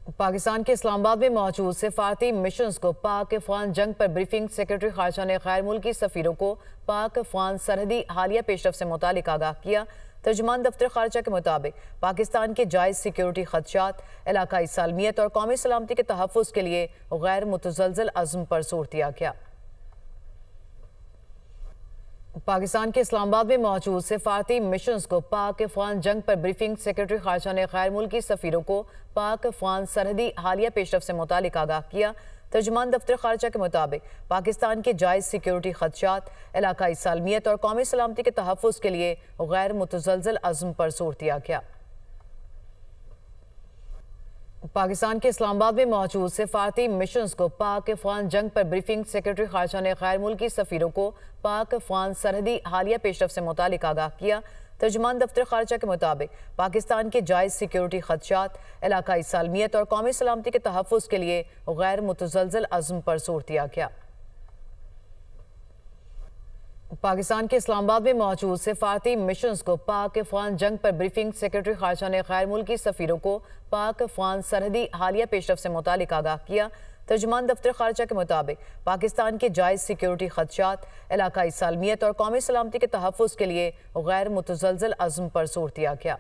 पाकिस्तान के इस्लामाबाद में मौजूद सिफारती मिशंस को पाक अफगान जंग पर ब्रीफिंग। सेक्रेटरी खारजा ने गैर मुल्की सफीरों को पाक अफगान सरहदी हालिया पेशरफ से मुतालिक आगाह किया। तर्जुमान दफ्तर खारजा के मुताबिक पाकिस्तान के जायज़ सिक्योरिटी खदशात, इलाकाई सालमियत और कौमी सलामती के तहफ़्फ़ुज़ के लिए गैर मुतज़लज़ल अज़्म पर जोर दिया गया। पाकिस्तान के इस्लामाबाद में मौजूद सिफारती मिशंस को पाक अफगान जंग पर ब्रीफिंग। सेक्रेटरी खारजा ने गैर मुल्की सफीरों को पाक अफगान सरहदी हालिया पेशरफ से मुतालिक आगाह किया। तर्जुमान दफ्तर खारजा के मुताबिक पाकिस्तान के जायज़ सिक्योरिटी खदशात, इलाकाई सालमियत और कौमी सलामती के तहफ़्फ़ुज़ के लिए गैर मुतज़लज़ल अज़्म पर जोर दिया गया। पाकिस्तान के इस्लामाबाद में मौजूद सिफारती मिशंस को पाक अफगान जंग पर ब्रीफिंग। सेक्रेटरी खारजा ने गैर मुल्की सफीरों को पाक अफगान सरहदी हालिया पेशरफ से मुतालिक आगाह किया। तर्जुमान दफ्तर खारजा के मुताबिक पाकिस्तान के जायज़ सिक्योरिटी खदशात, इलाकाई सालमियत और कौमी सलामती के तहफ़्फ़ुज़ के लिए गैर मुतज़लज़ल अज़्म पर जोर दिया गया। पाकिस्तान के इस्लामाबाद में मौजूद सिफारती मिशंस को पाक अफगान जंग पर ब्रीफिंग। सेक्रेटरी खारजा ने गैर मुल्की सफीरों को पाक अफगान सरहदी हालिया पेशरफ से मुतालिक आगाह किया। तर्जुमान दफ्तर खारजा के मुताबिक पाकिस्तान के जायज़ सिक्योरिटी खदशात, इलाकाई सालमियत और कौमी सलामती के तहफ़्फ़ुज़ के लिए गैर मुतज़लज़ल अज़्म पर जोर दिया गया।